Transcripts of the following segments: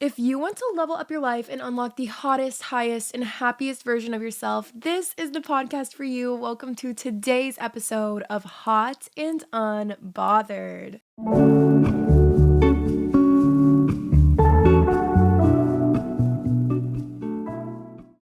If you want to level up your life and unlock the hottest, highest, and happiest version of yourself, this is the podcast for you. Welcome to today's episode of Hot and Unbothered.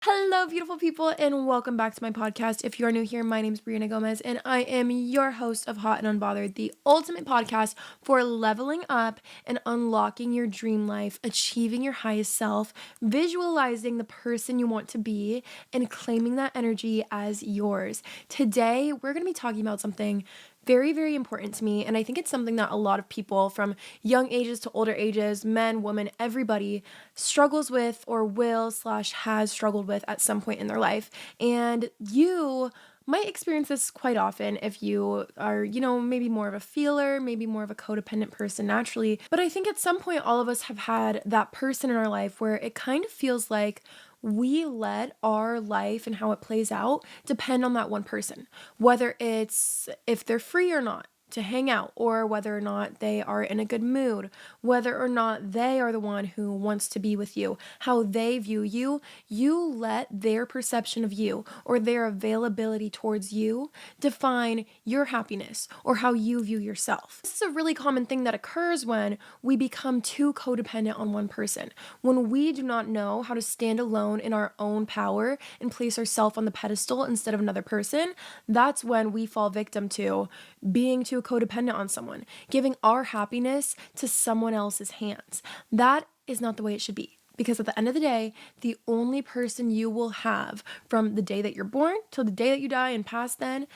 Hello, beautiful people, and welcome back to my podcast. If you are new here, my name is Brianna Gomez, and I am your host of Hot and Unbothered, the ultimate podcast for leveling up and unlocking your dream life, achieving your highest self, visualizing the person you want to be, and claiming that energy as yours. Today, we're going to be talking about something very, very important to me. And I think it's something that a lot of people from young ages to older ages, men, women, everybody struggles with or will/has struggled with at some point in their life. And you might experience this quite often if you are, maybe more of a feeler, maybe more of a codependent person naturally. But I think at some point, all of us have had that person in our life where it kind of feels like we let our life and how it plays out depend on that one person, whether it's if they're free or not to hang out, or whether or not they are in a good mood, whether or not they are the one who wants to be with you, how they view you. You let their perception of you or their availability towards you define your happiness or how you view yourself. This is a really common thing that occurs when we become too codependent on one person. When we do not know how to stand alone in our own power and place ourselves on the pedestal instead of another person, that's when we fall victim to being too codependent on someone, giving our happiness to someone else's hands. That is not the way it should be. Because at the end of the day, the only person you will have from the day that you're born till the day that you die and past then,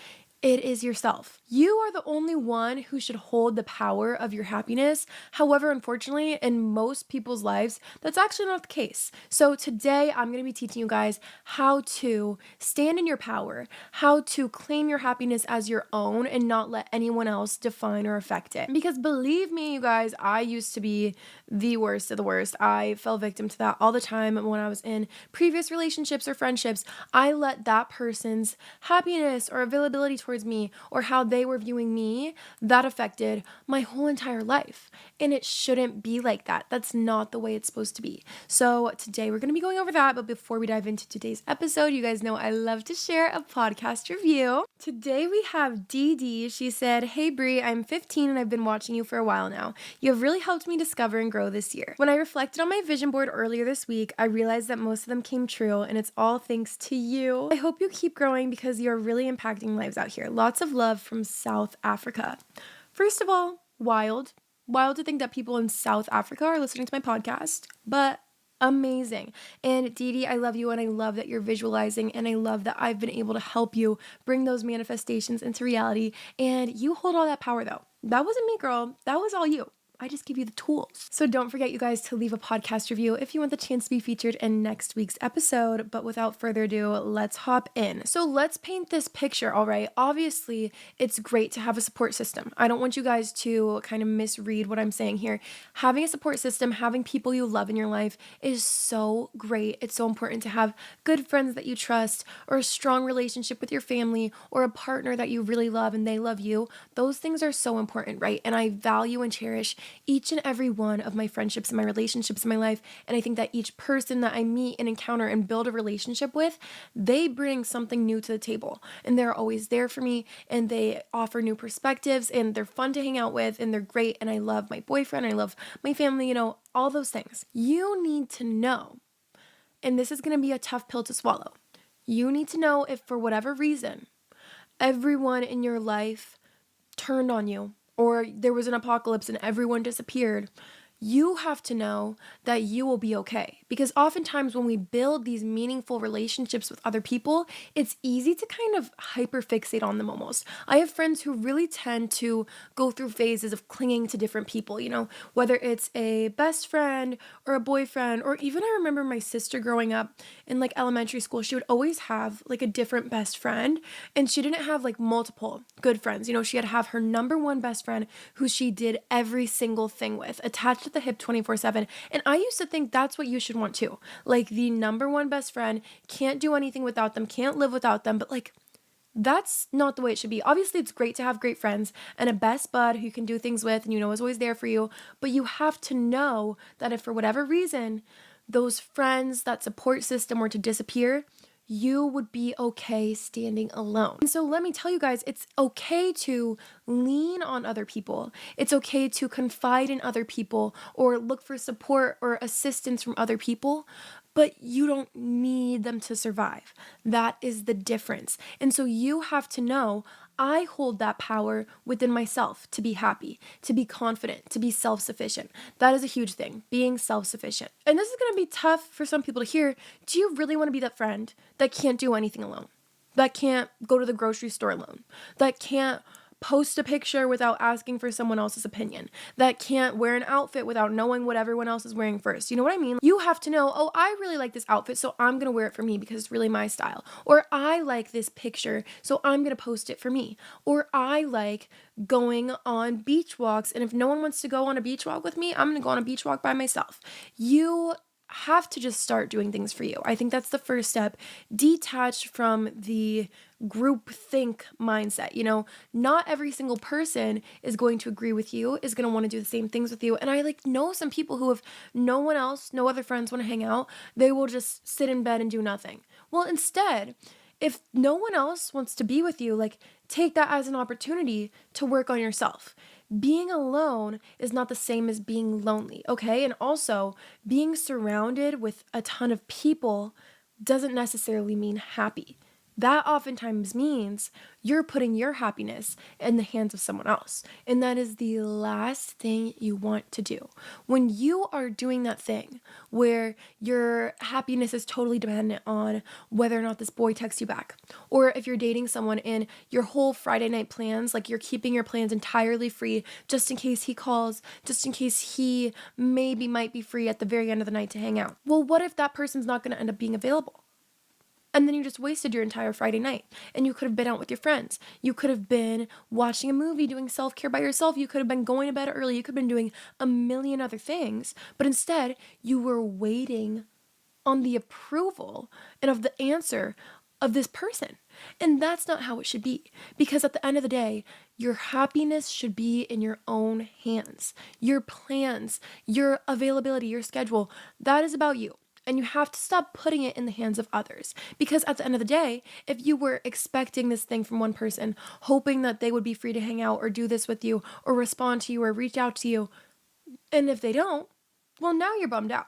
it is yourself. You are the only one who should hold the power of your happiness. However, unfortunately, in most people's lives, that's actually not the case. So today, I'm going to be teaching you guys how to stand in your power, how to claim your happiness as your own and not let anyone else define or affect it. Because believe me, you guys, I used to be the worst of the worst. I fell victim to that all the time when I was in previous relationships or friendships. I let that person's happiness or availability towards me or how they were viewing me, that affected my whole entire life. And it shouldn't be like that. That's not the way it's supposed to be. So today we're going to be going over that. But before we dive into today's episode, you guys know I love to share a podcast review. Today we have Dee. She said, "Hey Bri, I'm 15 and I've been watching you for a while now. You have really helped me discover and grow this year. When I reflected on my vision board earlier this week, I realized that most of them came true and it's all thanks to you. I hope you keep growing because you're really impacting lives out here. Lots of love from South Africa." First of all, wild to think that people in South Africa are listening to my podcast, but amazing. And Dee, I love you and I love that you're visualizing and I love that I've been able to help you bring those manifestations into reality. And you hold all that power though. That wasn't me, girl. That was all you. I just give you the tools. So don't forget, you guys, to leave a podcast review if you want the chance to be featured in next week's episode. But without further ado, let's hop in. So let's paint this picture, all right? Obviously, it's great to have a support system. I don't want you guys to kind of misread what I'm saying here. Having a support system, having people you love in your life is so great. It's so important to have good friends that you trust, or a strong relationship with your family, or a partner that you really love and they love you. Those things are so important, right? And I value and cherish each and every one of my friendships and my relationships in my life. And I think that each person that I meet and encounter and build a relationship with, they bring something new to the table. And they're always there for me and they offer new perspectives and they're fun to hang out with and they're great. And I love my boyfriend, I love my family, all those things. You need to know, and this is going to be a tough pill to swallow. You need to know if for whatever reason, everyone in your life turned on you, or there was an apocalypse and everyone disappeared, you have to know that you will be okay. Because oftentimes when we build these meaningful relationships with other people, it's easy to kind of hyperfixate on them almost. I have friends who really tend to go through phases of clinging to different people, whether it's a best friend or a boyfriend, or even I remember my sister growing up in like elementary school, she would always have like a different best friend, and she didn't have like multiple good friends. She had to have her number one best friend who she did every single thing with, attached at the hip 24/7. And I used to think that's what you should want too. Like the number one best friend, can't do anything without them, can't live without them, but like That's not the way it should be. Obviously, it's great to have great friends and a best bud who you can do things with and you know is always there for you. But you have to know that if for whatever reason those friends, that support system were to disappear, you would be okay standing alone. And so let me tell you guys, it's okay to lean on other people. It's okay to confide in other people or look for support or assistance from other people, but you don't need them to survive. That is the difference. And so you have to know I hold that power within myself to be happy, to be confident, to be self sufficient. That is a huge thing, being self sufficient. And this is going to be tough for some people to hear. Do you really want to be that friend that can't do anything alone? That can't go to the grocery store alone? That can't post a picture without asking for someone else's opinion, that can't wear an outfit without knowing what everyone else is wearing first? You know what I mean? You have to know, oh, I really like this outfit, so I'm gonna wear it for me because it's really my style. Or I like this picture, so I'm gonna post it for me. Or I like going on beach walks, and if no one wants to go on a beach walk with me, I'm gonna go on a beach walk by myself. You have to just start doing things for you. I think that's the first step. Detach from the group think mindset. You know, not every single person is going to agree with you, is going to want to do the same things with you. And I know some people who, have no one else, no other friends want to hang out, they will just sit in bed and do nothing. Well, instead, if no one else wants to be with you, take that as an opportunity to work on yourself. Being alone is not the same as being lonely, okay? And also, being surrounded with a ton of people doesn't necessarily mean happy. That oftentimes means you're putting your happiness in the hands of someone else. And that is the last thing you want to do. When you are doing that thing where your happiness is totally dependent on whether or not this boy texts you back, or if you're dating someone and your whole Friday night plans, you're keeping your plans entirely free just in case he calls, just in case he maybe might be free at the very end of the night to hang out. Well, what if that person's not going to end up being available? And then you just wasted your entire Friday night. And you could have been out with your friends. You could have been watching a movie, doing self-care by yourself. You could have been going to bed early. You could have been doing a million other things. But instead, you were waiting on the approval and of the answer of this person. And that's not how it should be. Because at the end of the day, your happiness should be in your own hands. Your plans, your availability, your schedule, that is about you. And you have to stop putting it in the hands of others. Because at the end of the day, if you were expecting this thing from one person, hoping that they would be free to hang out or do this with you or respond to you or reach out to you, and if they don't, well, now you're bummed out.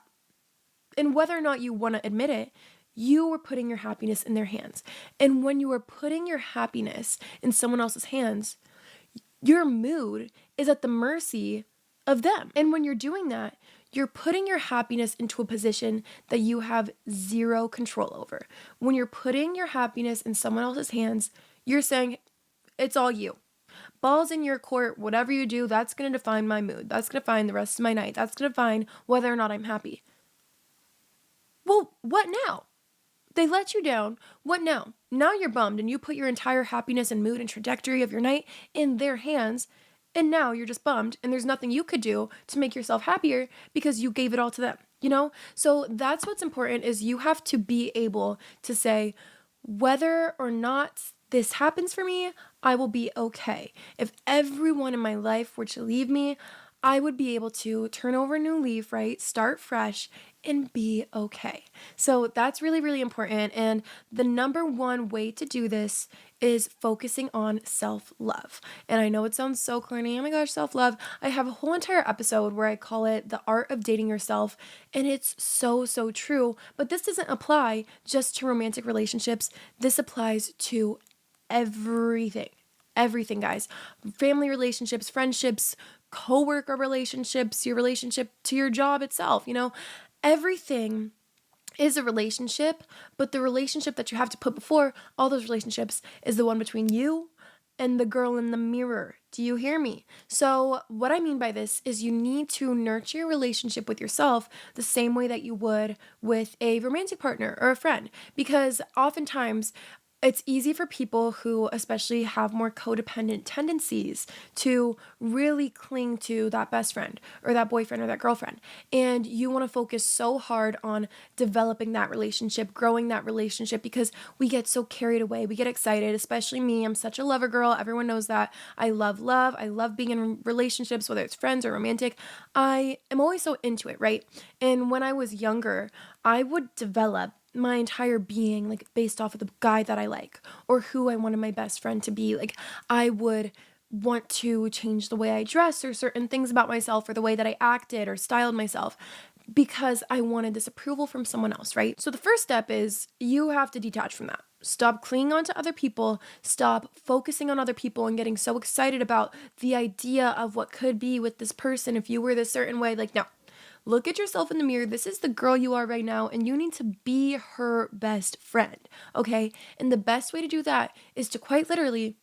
And whether or not you want to admit it, you were putting your happiness in their hands. And when you are putting your happiness in someone else's hands, your mood is at the mercy of them. And when you're doing that, you're putting your happiness into a position that you have zero control over. When you're putting your happiness in someone else's hands, you're saying, it's all you. Ball's in your court. Whatever you do, that's going to define my mood. That's going to define the rest of my night. That's going to define whether or not I'm happy. Well, what now? They let you down. What now? Now you're bummed and you put your entire happiness and mood and trajectory of your night in their hands. And now you're just bummed and there's nothing you could do to make yourself happier because you gave it all to them, you know? So that's what's important, is you have to be able to say, whether or not this happens for me, I will be okay. If everyone in my life were to leave me, I would be able to turn over a new leaf, right? Start fresh and be okay. So that's really, really important. And the number one way to do this is focusing on self-love. And I know it sounds so corny. Oh my gosh, self-love. I have a whole entire episode where I call it the art of dating yourself. And it's so, so true. But this doesn't apply just to romantic relationships. This applies to everything. Everything, guys. Family relationships, friendships, coworker relationships, your relationship to your job itself, everything is a relationship, but the relationship that you have to put before all those relationships is the one between you and the girl in the mirror. Do you hear me? So what I mean by this is you need to nurture your relationship with yourself the same way that you would with a romantic partner or a friend, because oftentimes It's easy for people who especially have more codependent tendencies to really cling to that best friend or that boyfriend or that girlfriend. And you want to focus so hard on developing that relationship, growing that relationship, because we get so carried away. We get excited, especially me. I'm such a lover girl. Everyone knows that. I love love. I love being in relationships, whether it's friends or romantic. I am always so into it, right? And when I was younger, I would develop my entire being like based off of the guy that I like or who I wanted my best friend to be. Like I would want to change the way I dress or certain things about myself or the way that I acted or styled myself because I wanted this approval from someone else, right? So the first step is you have to detach from that. Stop clinging on to other people. Stop focusing on other people and getting so excited about the idea of what could be with this person if you were this certain way. Like, no, look at yourself in the mirror. This is the girl you are right now, and you need to be her best friend, okay? And the best way to do that is to quite literally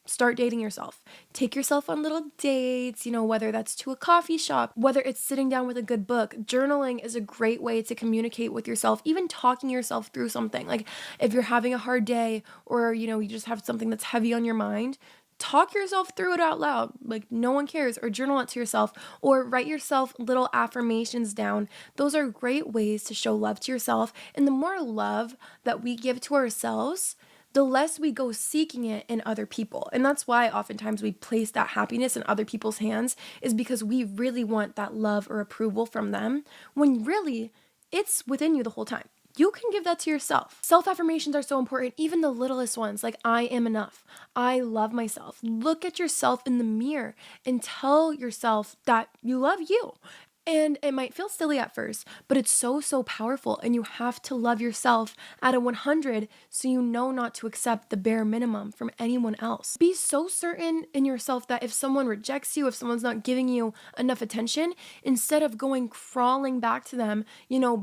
start dating yourself. Take yourself on little dates, whether that's to a coffee shop, whether it's sitting down with a good book. Journaling is a great way to communicate with yourself, even talking yourself through something. Like if you're having a hard day or, you just have something that's heavy on your mind, talk yourself through it out loud. Like no one cares, or journal it to yourself, or write yourself little affirmations down. Those are great ways to show love to yourself. And the more love that we give to ourselves, the less we go seeking it in other people. And that's why oftentimes we place that happiness in other people's hands, is because we really want that love or approval from them, when really it's within you the whole time. You can give that to yourself. Self-affirmations are so important, even the littlest ones, like I am enough. I love myself. Look at yourself in the mirror and tell yourself that you love you. And it might feel silly at first, but it's so, so powerful. And you have to love yourself at a 100 so you know not to accept the bare minimum from anyone else. Be so certain in yourself that if someone rejects you, if someone's not giving you enough attention, instead of going crawling back to them,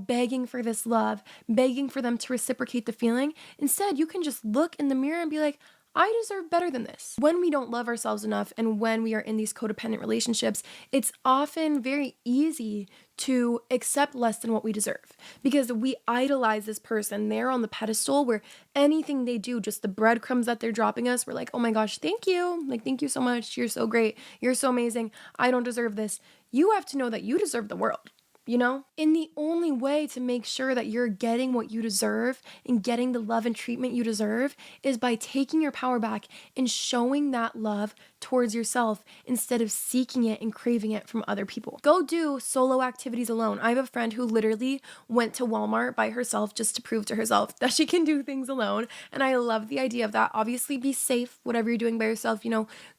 begging for this love, begging for them to reciprocate the feeling, instead you can just look in the mirror and be like, I deserve better than this. When we don't love ourselves enough and when we are in these codependent relationships, it's often very easy to accept less than what we deserve because we idolize this person. They're on the pedestal where anything they do, just the breadcrumbs that they're dropping us, we're like, oh my gosh, thank you. Like, thank you so much. You're so great. You're so amazing. I don't deserve this. You have to know that you deserve the world. And the only way to make sure that you're getting what you deserve and getting the love and treatment you deserve is by taking your power back and showing that love towards yourself instead of seeking it and craving it from other people. Go do solo activities alone. I have a friend who literally went to Walmart by herself just to prove to herself that she can do things alone. And I love the idea of that. Obviously, be safe, whatever you're doing by yourself.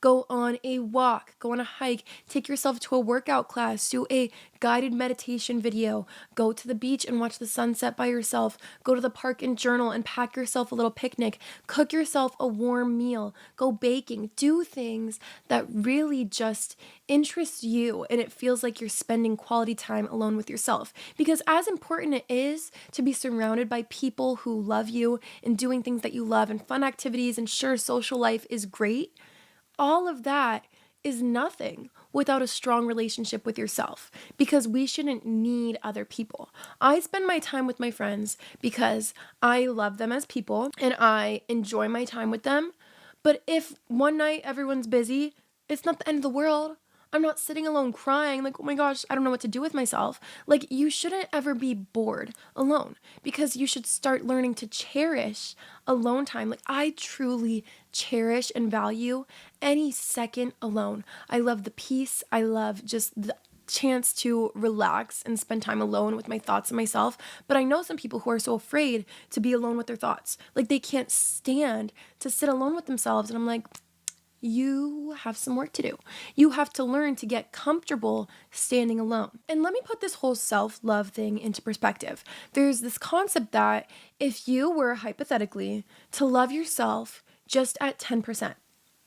Go on a walk, go on a hike, take yourself to a workout class, do a guided meditation video, go to the beach and watch the sunset by yourself, go to the park and journal and pack yourself a little picnic, cook yourself a warm meal, go baking, do things that really just interest you and it feels like you're spending quality time alone with yourself. Because as important it is to be surrounded by people who love you and doing things that you love and fun activities, and sure, social life is great, all of that is nothing without a strong relationship with yourself, because we shouldn't need other people. I spend my time with my friends because I love them as people and I enjoy my time with them. But if one night everyone's busy, it's not the end of the world. I'm not sitting alone crying like, oh my gosh, I don't know what to do with myself. Like, you shouldn't ever be bored alone, because you should start learning to cherish alone time. Like, I truly cherish and value any second alone. I love the peace. I love just the chance to relax and spend time alone with my thoughts and myself. But I know some people who are so afraid to be alone with their thoughts. Like, they can't stand to sit alone with themselves. And I'm like, you have some work to do. You have to learn to get comfortable standing alone. And let me put this whole self-love thing into perspective. There's this concept that if you were hypothetically to love yourself just at 10%,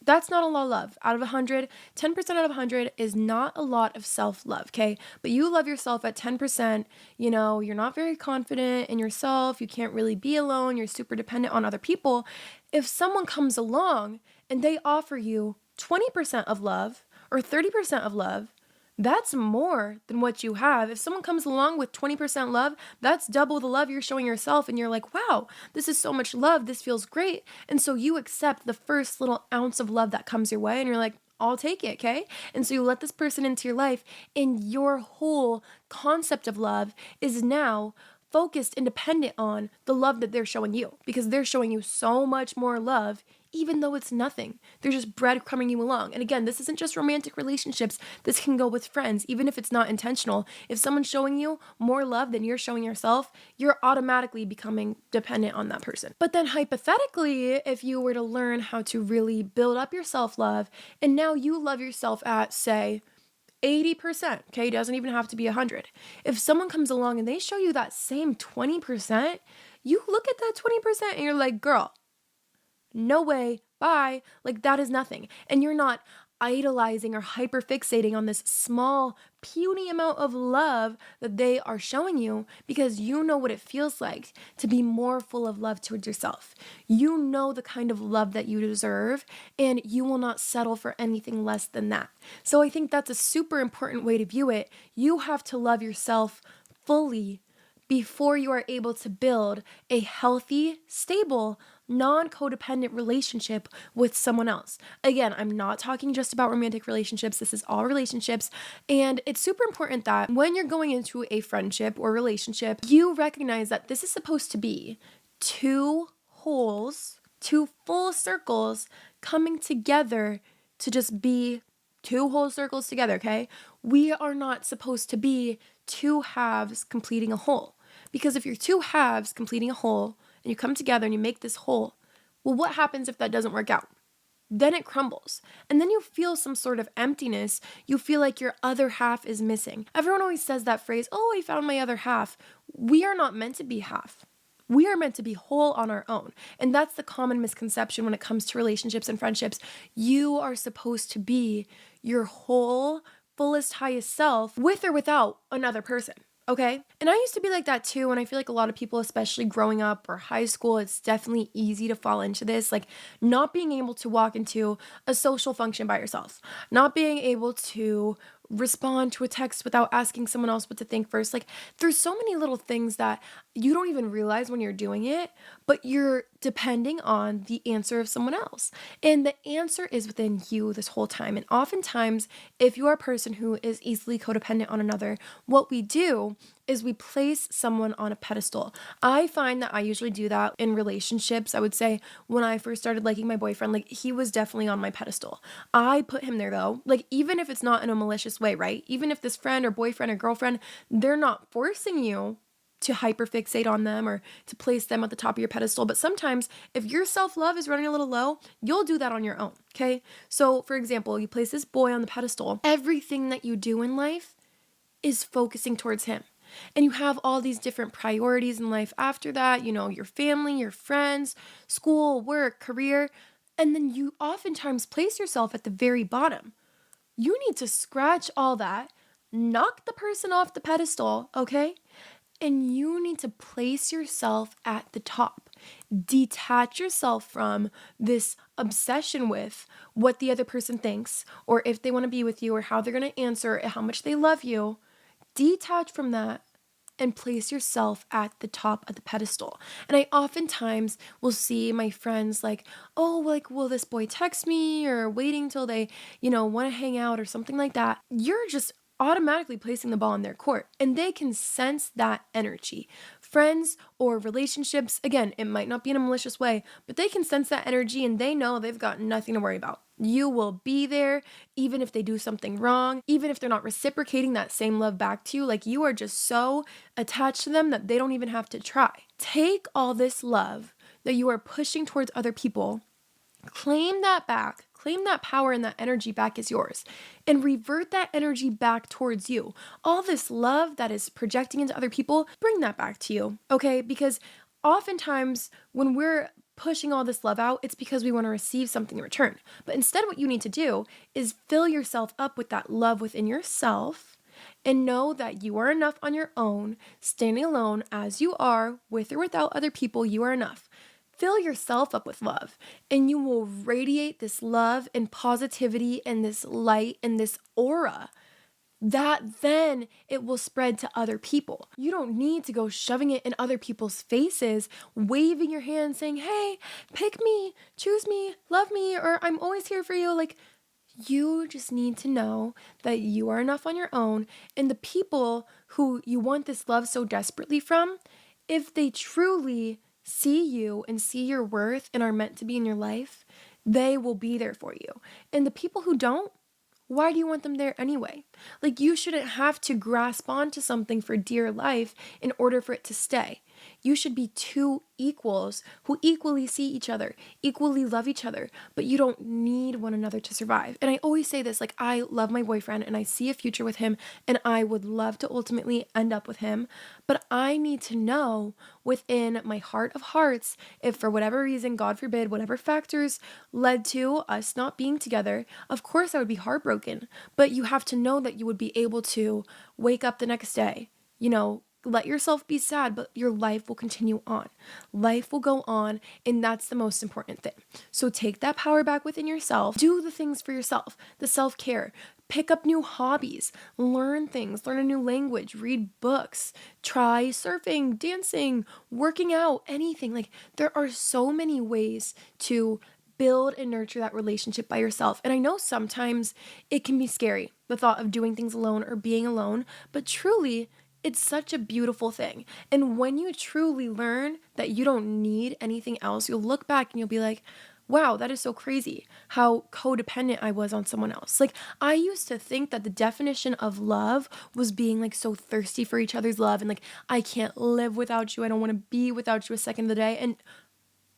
that's not a lot of love. Out of 100, 10% out of 100 is not a lot of self-love, okay? But you love yourself at 10%, you're not very confident in yourself, you can't really be alone, you're super dependent on other people. If someone comes along and they offer you 20% of love or 30% of love, That's more than what you have. If someone comes along with 20% love, that's double the love you're showing yourself. And you're like, wow, this is so much love. This feels great. And so you accept the first little ounce of love that comes your way. And you're like, I'll take it, okay? And so you let this person into your life, and your whole concept of love is now focused and dependent on the love that they're showing you, because they're showing you so much more love, even though it's nothing. They're just breadcrumbing you along. And again, this isn't just romantic relationships. This can go with friends, even if it's not intentional. If someone's showing you more love than you're showing yourself, you're automatically becoming dependent on that person. But then hypothetically, if you were to learn how to really build up your self-love, and now you love yourself at, say, 80%, okay? It doesn't even have to be 100. If someone comes along and they show you that same 20%, you look at that 20% and you're like, girl, no way, bye. Like, that is nothing. And you're not idolizing or hyper fixating on this small, puny amount of love that they are showing you, because you know what it feels like to be more full of love towards yourself. You know the kind of love that you deserve, and you will not settle for anything less than that. So I think that's a super important way to view it. You have to love yourself fully before you are able to build a healthy, stable, non-codependent relationship with someone else. Again, I'm not talking just about romantic relationships. This is all relationships. And it's super important that when you're going into a friendship or relationship, you recognize that this is supposed to be two wholes, two full circles coming together to just be two whole circles together, okay? We are not supposed to be two halves completing a whole. Because if you're two halves completing a whole and you come together and you make this whole, well, what happens if that doesn't work out? Then it crumbles. And then you feel some sort of emptiness. You feel like your other half is missing. Everyone always says that phrase, oh, I found my other half. We are not meant to be half. We are meant to be whole on our own. And that's the common misconception when it comes to relationships and friendships. You are supposed to be your whole, fullest, highest self with or without another person. Okay? And I used to be like that too. And I feel like a lot of people, especially growing up or high school, it's definitely easy to fall into this. Like not being able to walk into a social function by yourself, not being able to respond to a text without asking someone else what to think first. Like there's so many little things that you don't even realize when you're doing it, but you're depending on the answer of someone else. And the answer is within you this whole time. And oftentimes, if you are a person who is easily codependent on another, what we do is we place someone on a pedestal. I find that I usually do that in relationships. I would say when I first started liking my boyfriend, like he was definitely on my pedestal. I put him there though, like even if it's not in a malicious way, right? Even if this friend or boyfriend or girlfriend, they're not forcing you to hyperfixate on them or to place them at the top of your pedestal. But sometimes if your self-love is running a little low, you'll do that on your own, okay? So for example, you place this boy on the pedestal. Everything that you do in life is focusing towards him. And you have all these different priorities in life after that, you know, your family, your friends, school, work, career. And then you oftentimes place yourself at the very bottom. You need to scratch all that, knock the person off the pedestal, okay? And you need to place yourself at the top. Detach yourself from this obsession with what the other person thinks, or if they want to be with you, or how they're going to answer, how much they love you. Detach from that and place yourself at the top of the pedestal. And I oftentimes will see my friends like, oh, like, will this boy text me, or waiting till they, want to hang out or something like that. You're just automatically placing the ball in their court, and they can sense that energy. Friends or relationships, again, it might not be in a malicious way, but they can sense that energy, and they know they've got nothing to worry about. You will be there even if they do something wrong, even if they're not reciprocating that same love back to you. Like you are just so attached to them that they don't even have to try. Take all this love that you are pushing towards other people, claim that back, claim that power and that energy back as yours, and revert that energy back towards you. All this love that is projecting into other people, bring that back to you, okay? Because oftentimes when we're pushing all this love out, it's because we want to receive something in return. But instead, what you need to do is fill yourself up with that love within yourself and know that you are enough on your own. Standing alone as you are, with or without other people, you are enough. Fill yourself up with love, and you will radiate this love and positivity and this light and this aura that then it will spread to other people. You don't need to go shoving it in other people's faces, waving your hand saying, hey, pick me, choose me, love me, or I'm always here for you. Like, you just need to know that you are enough on your own. And the people who you want this love so desperately from, if they truly see you and see your worth and are meant to be in your life, they will be there for you. And the people who don't, why do you want them there anyway? Like, you shouldn't have to grasp onto something for dear life in order for it to stay. You should be two equals who equally see each other, equally love each other, but you don't need one another to survive. And I always say this, like, I love my boyfriend and I see a future with him and I would love to ultimately end up with him, but I need to know within my heart of hearts, if for whatever reason, God forbid, whatever factors led to us not being together, of course I would be heartbroken, but you have to know that you would be able to wake up the next day, let yourself be sad, but your life will continue on. Life will go on, and that's the most important thing. So take that power back within yourself. Do the things for yourself, the self-care. Pick up new hobbies, learn things, learn a new language, read books, try surfing, dancing, working out, anything. Like, there are so many ways to build and nurture that relationship by yourself. And I know sometimes it can be scary, the thought of doing things alone or being alone, but truly, it's such a beautiful thing. And when you truly learn that you don't need anything else, you'll look back and you'll be like, wow, that is so crazy how codependent I was on someone else. Like, I used to think that the definition of love was being like so thirsty for each other's love and like, I can't live without you. I don't want to be without you a second of the day. And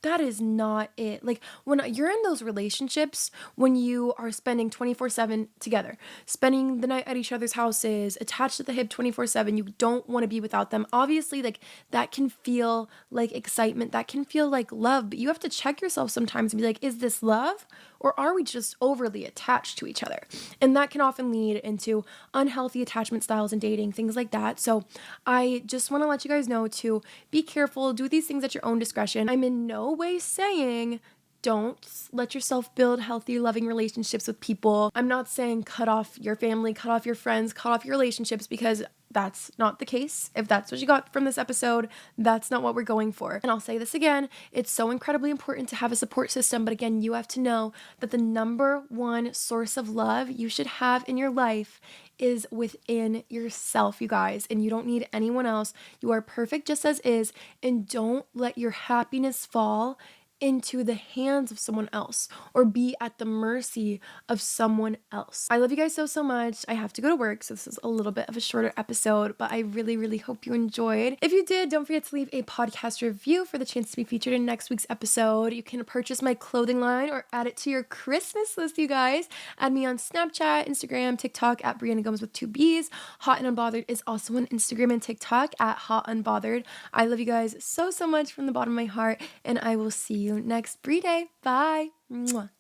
that is not it. Like, when you're in those relationships, when you are spending 24/7 together, spending the night at each other's houses, attached at the hip 24/7, you don't want to be without them. Obviously, like, that can feel like excitement, that can feel like love, but you have to check yourself sometimes and be like, is this love? Or are we just overly attached to each other? And that can often lead into unhealthy attachment styles and dating, things like that. So I just want to let you guys know to be careful, do these things at your own discretion. I'm in no way saying don't let yourself build healthy, loving relationships with people. I'm not saying cut off your family, cut off your friends, cut off your relationships, because that's not the case. If that's what you got from this episode, that's not what we're going for. And I'll say this again, it's so incredibly important to have a support system, but again, you have to know that the number one source of love you should have in your life is within yourself, you guys, and you don't need anyone else. You are perfect just as is, and don't let your happiness fall into the hands of someone else or be at the mercy of someone else. I love you guys so, so much. I have to go to work, so this is a little bit of a shorter episode, but I really, really hope you enjoyed. If you did, don't forget to leave a podcast review for the chance to be featured in next week's episode. You can purchase my clothing line or add it to your Christmas list, you guys. Add me on Snapchat, Instagram, TikTok at Brianna Gomez with 2 B's. Hot and Unbothered is also on Instagram and TikTok at Hot Unbothered. I love you guys so, so much from the bottom of my heart, and I will see you next Bri-day. Bye. Mwah.